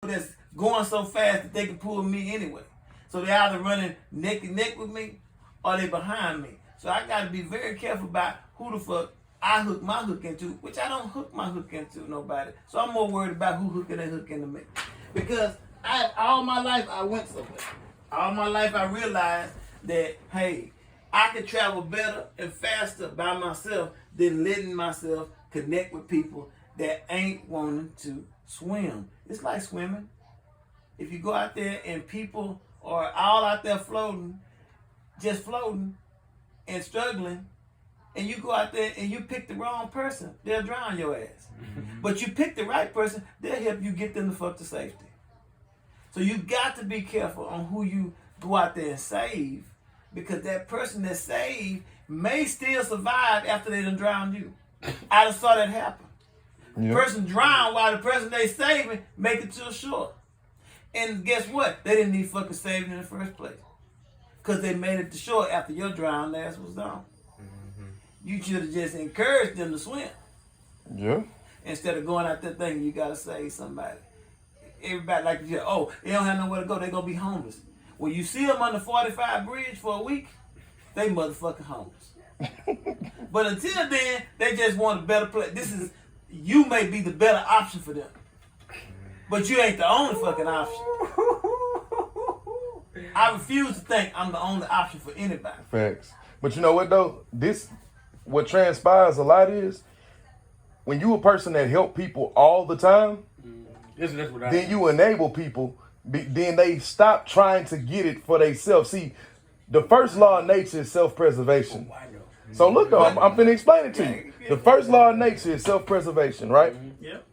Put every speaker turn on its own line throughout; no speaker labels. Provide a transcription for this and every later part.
people that's going so fast that they can pull me anyway. So they either running neck and neck with me or they behind me. So I got to be very careful about who the fuck I hook my hook into, which I don't hook my hook into nobody. So I'm more worried about who hooking their hook into me. Because all my life I went somewhere. All my life I realized that, hey, I can travel better and faster by myself than letting myself connect with people that ain't wanting to swim. It's like swimming. If you go out there and people are all out there floating, just floating and struggling, and you go out there and you pick the wrong person, they'll drown your ass. Mm-hmm. But you pick the right person, they'll help you get them the fuck to safety. So you got to be careful on who you go out there and save, because that person that saved may still survive after they done drowned you. I just saw that happen. Yep. Person drowned while the person they saving make it to the shore. And guess what? They didn't need fucking saving in the first place. Because they made it to shore after your drowned ass was gone. Mm-hmm. You should have just encouraged them to swim.
Yeah.
Instead of going out there thinking you got to save somebody. Everybody like you say, oh, they don't have nowhere to go. They're going to be homeless. When you see them on the 45 bridge for a week, they motherfucking homeless. But until then, they just want a better place. You may be the better option for them. But you ain't the only fucking option. I refuse to think I'm the only option for anybody.
Facts. But you know what though? What transpires a lot is, when you a person that help people all the time, then you enable people, then they stop trying to get it for themselves. See, the first law of nature is self-preservation. Oh, I know. So look though, I'm finna explain it to you. The first law of nature is self-preservation, right?
Yep.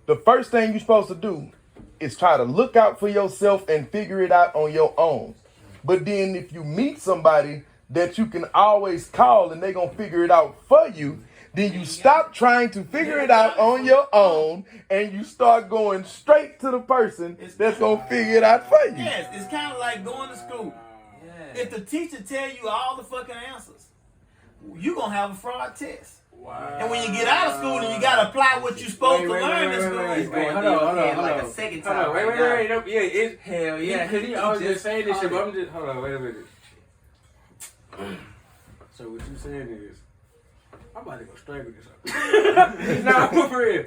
The first thing you're supposed to do is try to look out for yourself and figure it out on your own. But then if you meet somebody that you can always call and they're going to figure it out for you, then you stop trying to figure it out on your own and you start going straight to the person that's going to figure it out for you.
Yes, it's kind of like going to school. Yeah. If the teacher tell you all the fucking answers, you're going to have a fraud test. Wow. And when you get out of school and you got to apply what you're supposed to learn in school.
Hold on. Like a second time. Wait. Yeah, it's hell yeah. Because you always just saying this shit, but I'm just, hold on, wait a minute. So what you saying is, I'm about to go straight with this. Nah, but for real.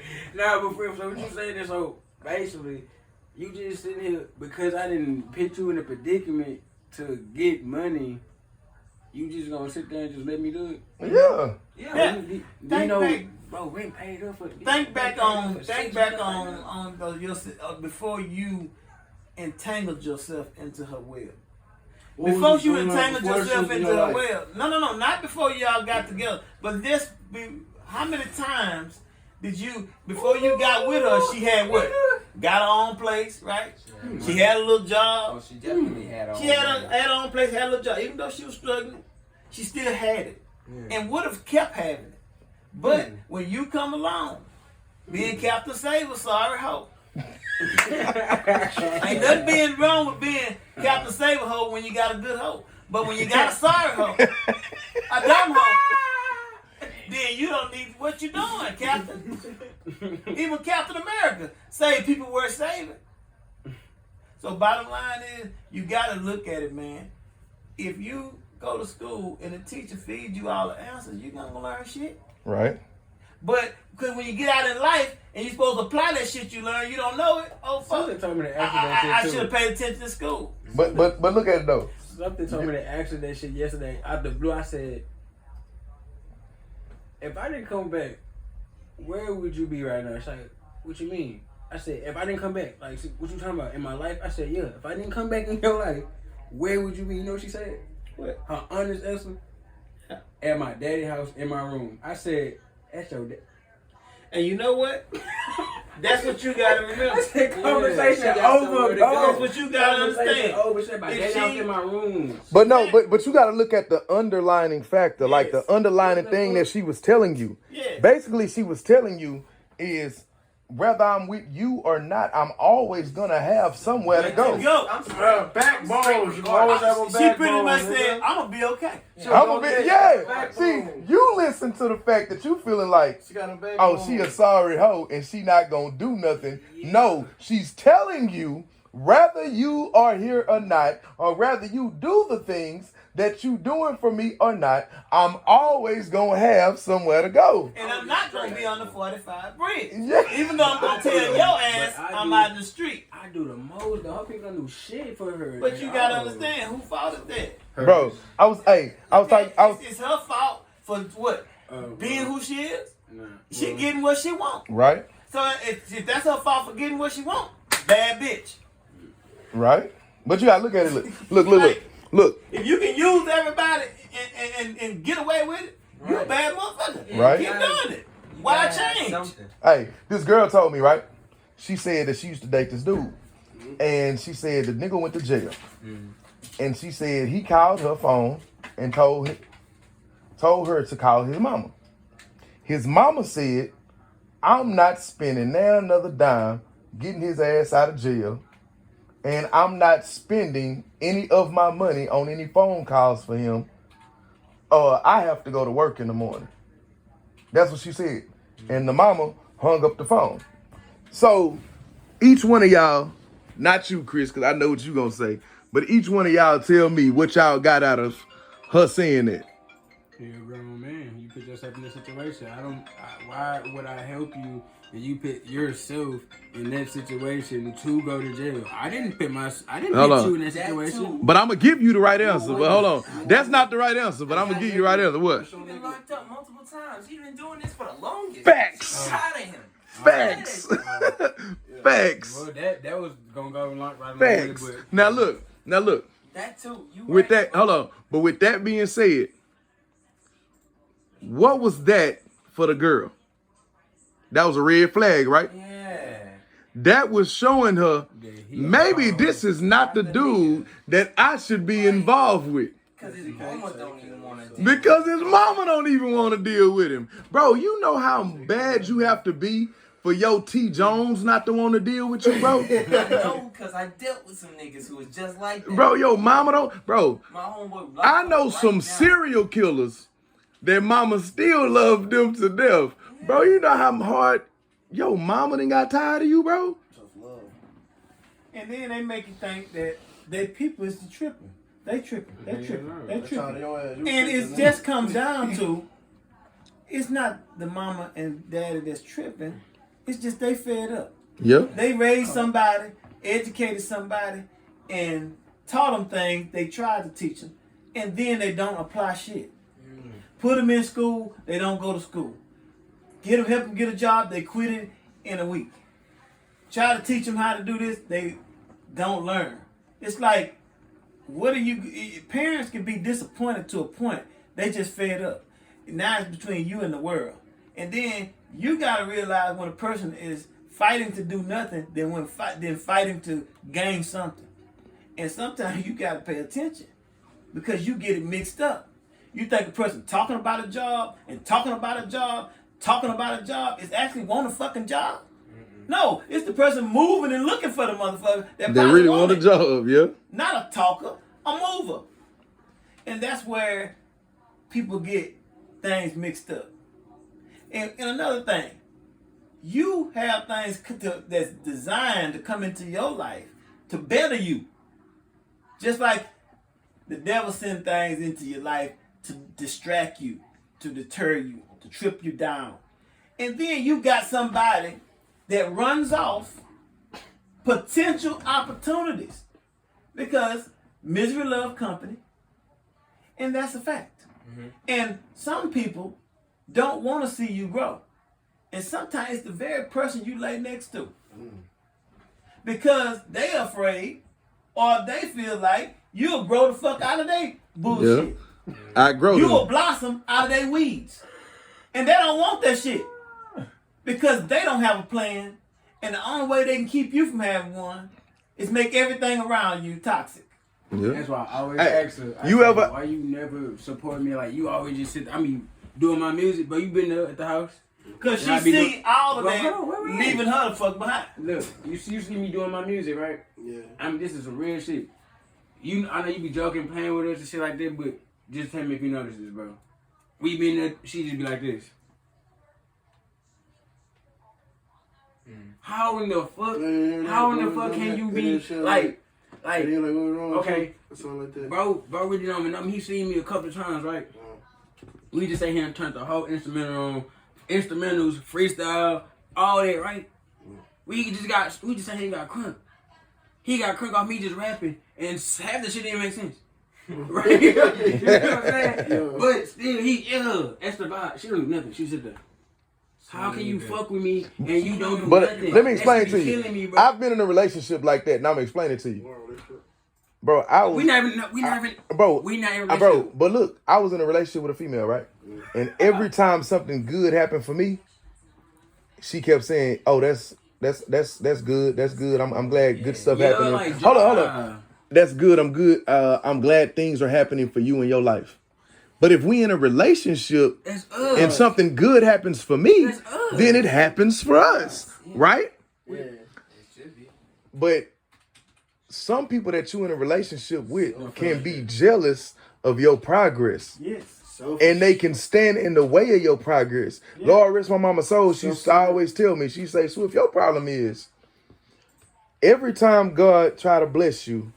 So what you saying is, so basically, you just sitting here because I didn't put you in a predicament to get money. You just gonna sit there and just let me do it?
Yeah.
Bro, rent paid up for it.
Think back on before you entangled yourself into her web. Before you entangled yourself into her web. No, not before y'all got together. But how many times did you, before you got with her, she had what? Got her own place, right? She had a little job.
Oh, she definitely had her own place.
She had her own place, had a little job. Even though she was struggling, she still had it. Yeah. And would have kept having it. But when you come along, being Captain Saver, sorry hoe. Ain't nothing being wrong with being Captain Saver hoe when you got a good hoe. But when you got a sorry hoe, a dumb hoe, then you don't need what you doing, Captain. Even Captain America saved people worth saving. So bottom line is, you got to look at it, man. If you go to school and the teacher feeds you all the answers, you're going to learn shit.
Right.
But because when you get out in life and you're supposed to apply that shit you learn, you don't know it. Oh, fuck.
Something told me to
I should have paid attention to school.
But look at it though.
Something told me to ask that shit yesterday. Out the blue, I said, if I didn't come back, where would you be right now? She's like, what you mean? I said, if I didn't come back, like, what you talking about? In my life? I said, yeah. If I didn't come back in your life, where would you be? You know what she said?
What?
Her honest answer? At my daddy's house, in my room. I said, that's your dad.
And you know what? That's what you gotta remember.
I said, conversation over.
That's what you gotta understand.
Over. Said my daddy's house in my room.
But no, but you gotta look at the underlining factor, like the underlining thing that she was telling you.
Yeah.
Basically, she was telling you is, whether I'm with you or not, I'm always gonna have somewhere to go.
Backbone. You always have a backbone.
She pretty much said, "I'm gonna be okay."
I'm gonna be, yeah. See, you listen to the fact that you feeling like,
She got a baby.
oh, she a sorry hoe and she not gonna do nothing. No, she's telling you, whether you are here or not, or whether you do the things that you doing for me or not, I'm always gonna have somewhere to go.
And I'm not gonna be on the 45 bridge.
Yeah.
Even though I'm gonna tell your ass I'm out in the street.
I do the most. The whole people don't do shit for her.
But you gotta understand who fault is that.
Bro, I was
It's her fault for what? Being who she is.
Nah,
She getting what she want.
right,
So if that's her fault for getting what she want, bad bitch.
right. But you gotta look at it. Look.
If you can use everybody and get away with it, you a bad motherfucker.
Right.
Keep doing it. Why change?
Hey, this girl told me, right? She said that she used to date this dude. And she said the nigga went to jail. And she said he called her phone and told her to call his mama. His mama said, I'm not spending now another dime getting his ass out of jail. And I'm not spending any of my money on any phone calls for him. I have to go to work in the morning. That's what she said. And the mama hung up the phone. So each one of y'all, not you, Chris, because I know what you gonna say, but each one of y'all tell me what y'all got out of her saying that.
You're a grown man. You put yourself in this situation. Why would I help you and you put yourself in that situation to go to jail? I didn't put you in that situation.
But I'm gonna give you the right answer. But hold on. That's not the right answer, but I'm gonna give you the right answer. What?
He's been locked up multiple times. He's been doing this for the longest.
Facts.
I'm tired of him.
Facts. Facts.
Well, that was gonna go right along
Facts.
with it,
Now look.
That too. You
With
right.
that, hold on. But with that being said, what was that for the girl? That was a red flag, right?
Yeah.
That was showing her maybe this is not the dude that I should be involved with.
Because his mama don't even want to.
Because his mama don't even want to deal with him. Bro, you know how bad you have to be for your T. Jones not to want to deal with you, bro?
I know, because I dealt with some niggas who was just like that.
Bro, your mama don't. Bro,
My homeboy.
I know
right
some
now.
serial killers that mama still love them to death. Bro, you know how hard your mama done got tired of you, bro?
And then they make you think that people is tripping. They tripping. And it just comes down to, it's not the mama and daddy that's tripping. It's just they fed up.
Yeah.
They raised somebody, educated somebody, and taught them things they tried to teach them. And then they don't apply shit. Put them in school, they don't go to school. Help them get a job, they quit it in a week. Try to teach them how to do this, they don't learn. It's like, parents can be disappointed to a point. They just fed up. Now it's between you and the world. And then you gotta realize when a person is fighting to do nothing, then fighting to gain something. And sometimes you gotta pay attention because you get it mixed up. You think a person talking about a job and talking about a job is actually want a fucking job? No, it's the person moving and looking for the motherfucker that
They really want a job, yeah?
Not a talker, a mover. And that's where people get things mixed up. And another thing, you have things that's designed to come into your life to better you. Just like the devil sends things into your life to distract you, to deter you, to trip you down. And then you got somebody that runs off potential opportunities because misery loves company, and that's a fact. And some people don't want to see you grow. And sometimes it's the very person you lay next to. Because they afraid or they feel like you'll grow the fuck out of their bullshit.
Yeah. I grow
You
them.
will blossom out of their weeds. And they don't want that shit. Because they don't have a plan. And the only way they can keep you from having one is make everything around you toxic.
Yeah.
That's why I always
Hey,
ask her. Why you never support me? Like you always just sit. Doing my music, but you been there at the house.
Cause
And I
she
be
see all of
Well,
that,
hold on, wait.
leaving her the fuck behind.
Look, you see me doing my music, right?
Yeah.
This is some real shit. I know you be joking, playing with us and shit like that, but just tell me if you notice this, bro. We been there, she just be like this. How in the fuck? How in the fuck can you be like? Okay,
Something like that.
bro really don't even know me. He seen me a couple of times, right? We just sat here and turned the whole instrumental on, instrumentals, freestyle, all that, right? We just sat here and got crunk. He got crunk off me just rapping, and half the shit didn't make sense. Right? You know what I'm saying?
Yeah.
But still, that's the vibe. She don't do nothing. She sit there. How can you fuck with me and you don't do
But
nothing?
let me explain
That
to
shit be
you.
killing me, bro.
I've been in a relationship like that, and I'm explaining to you, bro.
We not even relationship.
Bro. But look, I was in a relationship with a female, right? And every time something good happened for me, she kept saying, "Oh, that's good. That's good. I'm glad good stuff
Yeah,
happening.
like,
Hold on. That's good. I'm good. I'm glad things are happening for you in your life. But if we in a relationship
That's us.
and something good happens for me,
That's us.
then it happens for us, right?
Yeah, it should be.
But some people that you in a relationship with can be jealous of your progress.
Yes.
And they can stand in the way of your progress. Lord rest my mama's soul. She used to always tell me, she say, Swift, your problem is every time God try to bless you,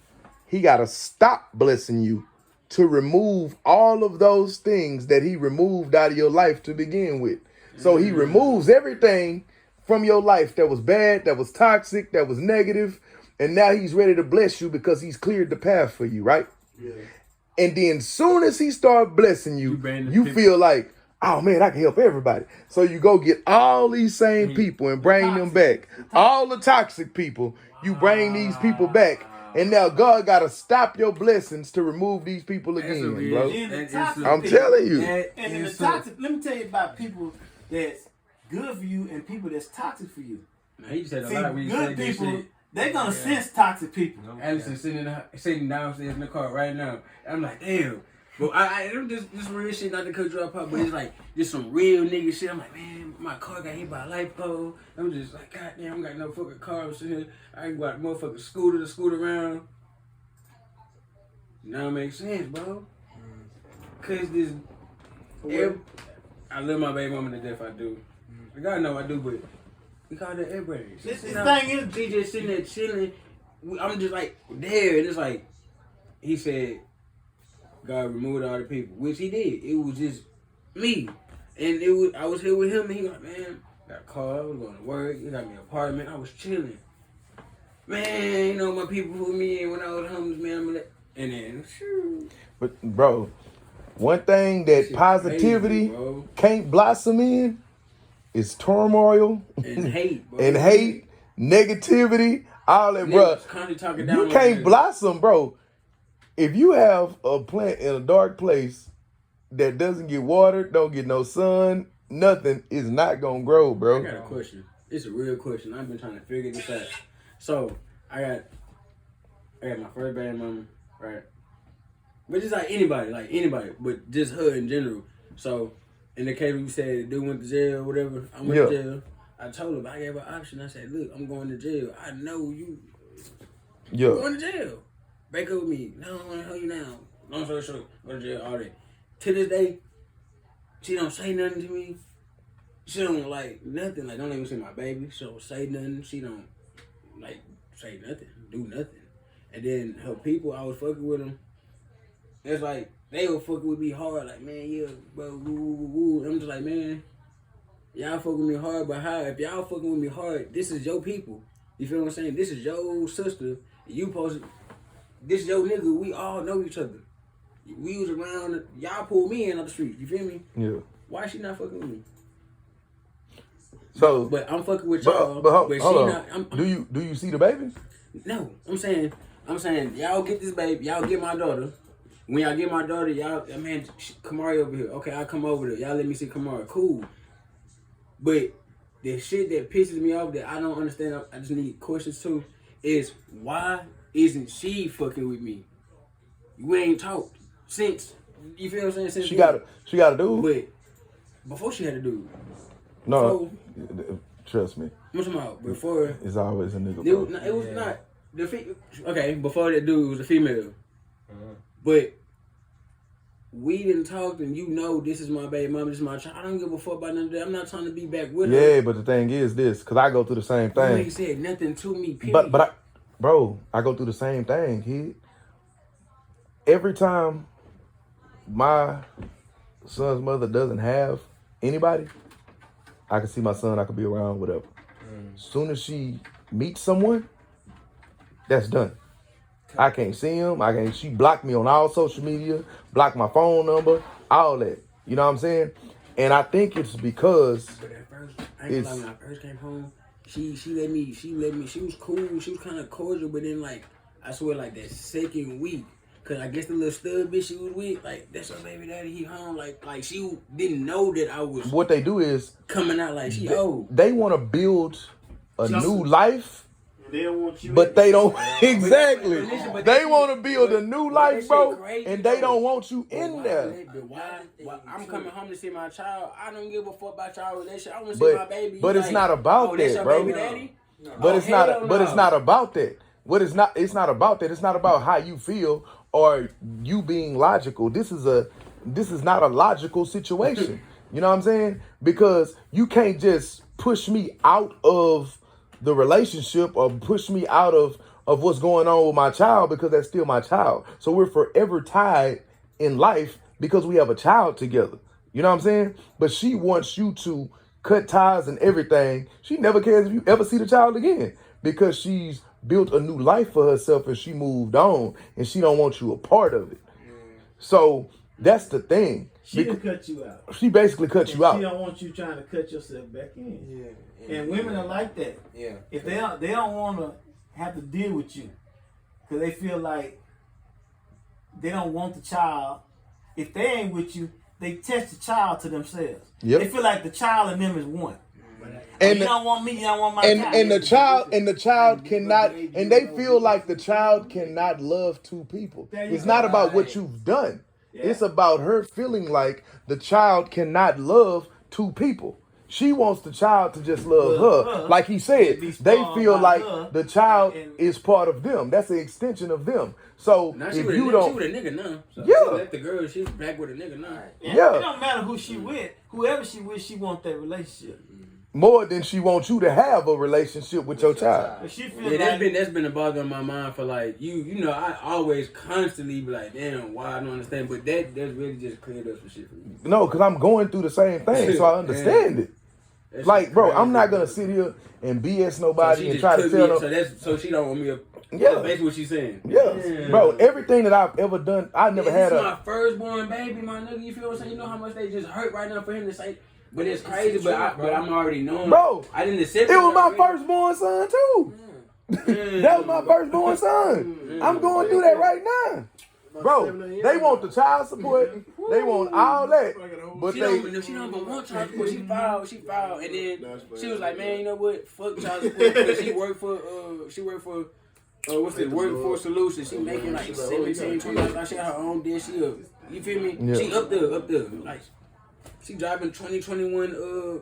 he got to stop blessing you to remove all of those things that he removed out of your life to begin with. So he removes everything from your life that was bad, that was toxic, that was negative. And now he's ready to bless you because he's cleared the path for you, right?
Yeah.
And then soon as he start blessing you, you feel like, oh man, I can help everybody. So you go get all these same people and bring them back. All the toxic people, you bring these people back. And now God got to stop your blessings to remove these people again, bro. I'm telling you.
And the toxic, let me tell you about people that's good for you and people that's toxic for you.
He just said a
See,
lot when you
good
said that
people,
shit.
they're going to sense toxic people.
Allison sitting downstairs in the car right now. I'm like, damn. But I'm just real shit, not to cut you off, but it's like just some real nigga shit. I'm like, man, my car got hit by a light pole. I'm just like, God damn, I got no fucking car. I'm sitting here. I ain't got a motherfucking scooter to scoot around. Now it makes sense, bro. Cause I love my baby mama to death. I do. God know I do, but we call that everybody.
This thing is,
She just sitting there chilling. I'm just like there, and it's like he said, God removed all the people, which he did. It was just me, and I was here with him, and he like, man, got a car, I was going to work, he got me an apartment, I was chilling. Man, you know my people put me in when I was homeless, man. And then, shoot.
But bro, one thing that
Shit
positivity
crazy, bro.
can't blossom in is turmoil
And hate, bro.
and hate, negativity, all that, bro.
Niggas constantly talking down
You
on
can't
niggas.
blossom, bro. If you have a plant in a dark place that doesn't get watered, don't get no sun, nothing, is not gonna grow,
I
bro.
got a question. It's a real question. I've been trying to figure this out. So I got my first baby mama, right? But just like anybody, but just her in general. So in the case where you said the dude went to jail or whatever, I went to jail. I told her, I gave her an option. I said, look, I'm going to jail. I know you going to jail. Break up with me. No, I want to hold you now. Long story short, go to jail, all that. To this day, she don't say nothing to me. She don't like nothing. Like, don't even say my baby. She don't say nothing. She don't like say nothing, do nothing. And then her people, I was fucking with them. It's like they were fucking with me hard. Like, man, yeah, bro, woo, woo, woo. I'm just like, man, y'all fucking with me hard, but how? If y'all fucking with me hard, this is your people. You feel what I'm saying? This is your sister. You supposed to. This is your nigga. We all know each other. We was around. Y'all pulled me in on the street. You feel me?
Yeah.
Why she not fucking with me?
So,
But I'm fucking with y'all.
but hold
she
on.
not. I'm,
Do you see the baby?
no, I'm saying, y'all get this baby. Y'all get my daughter. When y'all get my daughter, y'all, man, Kamari over here. Okay, I'll come over there. Y'all let me see Kamari. Cool. But the shit that pisses me off that I don't understand, I just need questions too, is why isn't she fucking with me? We ain't talked since, you feel what I'm saying? Since
She got a dude.
But before she had a dude.
No, trust me.
I'm talking about before.
It's always a nigga.
It
Bro.
was, it was not the okay. Before that dude was a female, but we didn't talk, and you know this is my baby mama, this is my child. I don't give a fuck about none of that. I'm not trying to be back with her.
Yeah, but the thing is this, because I go through the same
You
thing.
ain't said nothing to me, period.
But I go through the same thing, kid. Every time my son's mother doesn't have anybody, I can see my son, I could be around, whatever. Soon as she meets someone, that's done. I can't see him. She blocked me on all social media, blocked my phone number, all that. You know what I'm saying? And I think it's because
But at first, I ain't gonna lie, when I first came home, she let me, she was cool, she was kind of cordial, but then like, I swear like that second week, cause I guess the little stud bitch she was with, like, that's her baby daddy, he home, like she didn't know that I was
what they do is
coming out like she old.
they want to build a new life.
They don't want you.
But they don't exactly.
But listen, but
They
that
want to
shit-
build a
but-
new
but
life,
that shit
bro,
crazy,
and they
though.
don't want you
But
in
why-
there.
but why I'm coming home to see my child. I don't give a fuck about y'all relationship. I want to see
But-
my baby.
but it's
Like,
not about
oh, that's
that,
your
bro.
baby daddy?
But
Oh,
it's not.
hell
But it's
no.
not about that. It's not about that. It's not about how you feel or you being logical. This is not a logical situation. You know what I'm saying? Because you can't just push me out of the relationship or push me out of what's going on with my child, because that's still my child. So we're forever tied in life because we have a child together. You know what I'm saying? But she wants you to cut ties and everything. She never cares if you ever see the child again because she's built a new life for herself and she moved on and she don't want you a part of it. So that's the thing.
She done cut you out.
She basically cut you
She
out.
don't want you trying to cut yourself back in.
Yeah.
And women are like that.
Yeah.
If they don't want to have to deal with you, because they feel like they don't want the child. If they ain't with you, they test the child to themselves.
Yep.
They feel like the child and them is one.
And
You don't want me, you don't want my
and
child.
the child cannot, and they feel like the child cannot love two people. It's not about what you've done. It's about her feeling like the child cannot love two people. She wants the child to just love her. Like he said,
Be
they
spawned
feel
by
like
her.
the child
And-
is part of them. That's an extension of them. So
Now she
if
with
you
she
don't,
with a nigga now. So
Yeah.
she left the girl. She's back with a nigga now.
Yeah.
It don't matter who she with. Whoever she with, she want that relationship.
more than she wants you to have a relationship with your child.
But she feel
Yeah,
like
that's been a bother in my mind for like you know I always constantly be like, damn, why I don't understand, but that's really just cleared up some shit for me.
No, because I'm going through the same thing, so I understand it.
That
Like,
shit
bro,
crazy,
I'm not
bro.
gonna sit here and BS
So
nobody
she
and
just
try to
cut
tell
me.
them.
So she don't want me to.
Yeah.
That's basically what she's saying.
Yeah, bro, everything that I've ever done, I never
This
had
is
a.
my firstborn baby, my nigga. You feel what I'm saying? You know how much they just hurt right now for him to say. But it's crazy. But I'm already knowing.
Bro,
I didn't accept
It was my
already.
firstborn son too. That was my firstborn son. I'm going through that right now. Bro, they want the child support. They want all that. But
She
they,
don't even want child support. She filed, and then she was like, "Man, you know what? Fuck child support." Because she worked for what's the Workforce Solutions. She making like 17, 20. She got her own deal. She up, you feel me?
Yeah.
She up there, like. She driving 2021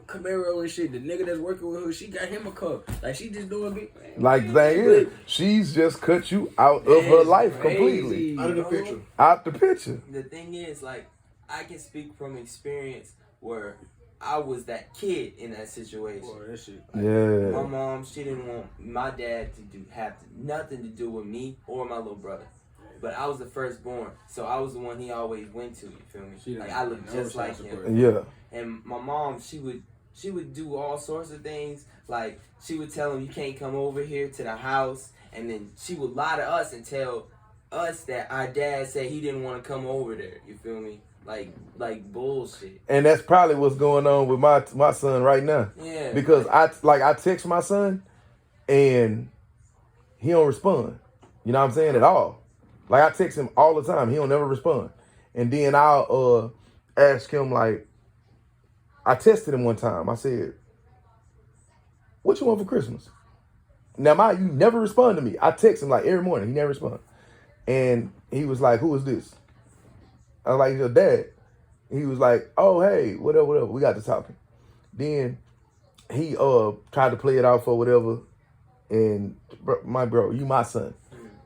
Camaro and shit. The nigga that's working with her, she got him a car. Like she just doing big.
like the thing is, she's just cut you out of her life completely.
Out
of the picture.
Out the picture.
The thing is, like, I can speak from experience where I was that kid in that situation.
Boy, that shit.
My
Yeah.
mom, she didn't want my dad to have nothing to do with me or my little brother. But I was the firstborn, so I was the one he always went to. You feel me? Like I looked just like him.
Yeah.
And my mom, she would do all sorts of things. Like she would tell him, "You can't come over here to the house," and then she would lie to us and tell us that our dad said he didn't want to come over there. You feel me? Like bullshit.
And that's probably what's going on with my son right now.
Yeah.
Because I text my son and he don't respond. You know what I'm saying? At all. Like I text him all the time. He don't never respond. And then I'll ask him like, I tested him one time. I said, "What you want for Christmas?" Now you never respond to me. I text him like every morning. He never respond. And he was like, "Who is this?" I was like, "Your dad." He was like, "Oh, hey, whatever. We got to talking." Then he tried to play it off or whatever, and my bro, you my son.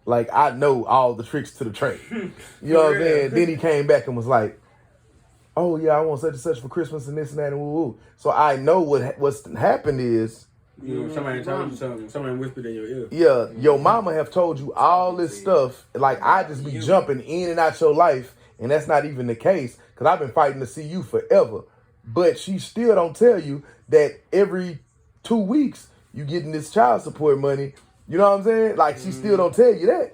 Like, I know all the tricks to the trade. You know what I'm saying? Then he came back and was like, oh yeah, I want such and such for Christmas and this and that and woo woo. So I know what's happened is,
You know, somebody told you something. Somebody whispered in your ear.
yeah, your mama have told you all this stuff. Like, I just be jumping in and out your life, and that's not even the case, because I've been fighting to see you forever. But she still don't tell you that every 2 weeks you getting this child support money. You know what I'm saying? Like, she still don't tell you that.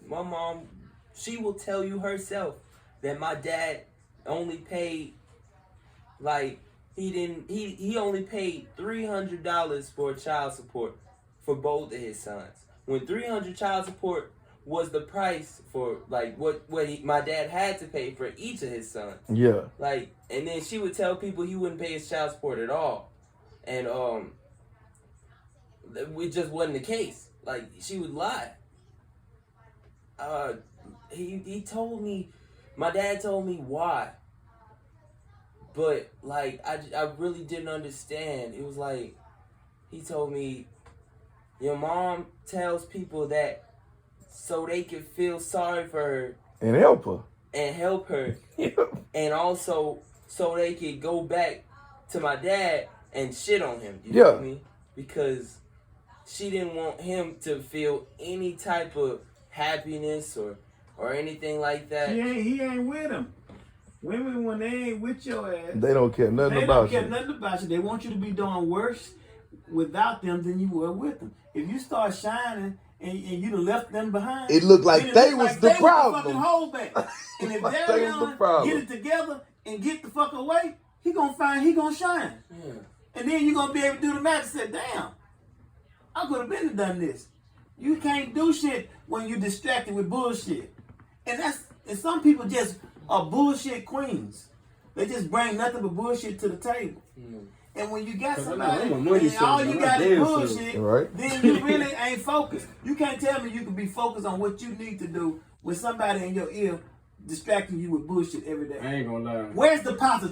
My mom, she will tell you herself that my dad only paid, like, he only paid $300 for child support for both of his sons. When $300 child support was the price for, like, what my dad had to pay for each of his sons.
Yeah.
Like, and then she would tell people he wouldn't pay his child support at all. And it just wasn't the case. Like, she would lie. He told me, my dad told me why. But, like, I really didn't understand. It was like, he told me, your mom tells people that so they can feel sorry for her.
And help her.
And help her. And also so they could go back to my dad and shit on him. You feel me? Because she didn't want him to feel any type of happiness or anything like that.
He ain't with him. Women, when they ain't with your ass,
they don't care nothing
they
about
don't care
you.
nothing about you. They want you to be doing worse without them than you were with them. If you start shining and you done left them behind,
It looked like
then
they was the
fucking
problem.
holdback. And if
Like they was the
Darion
problem.
get it together and get the fuck away, he gonna shine.
Yeah.
And then you gonna be able to do the math and say, damn, I could have been done this. You can't do shit when you distracted with bullshit. And some people just are bullshit queens. They just bring nothing but bullshit to the table. And when you got somebody
I'm a money
and all you
salesman,
got
I'm
is
damn
bullshit,
Right.
then you really ain't focused. You can't tell me you can be focused on what you need to do with somebody in your ear distracting you with bullshit every day.
I ain't gonna lie.
Where's the positive?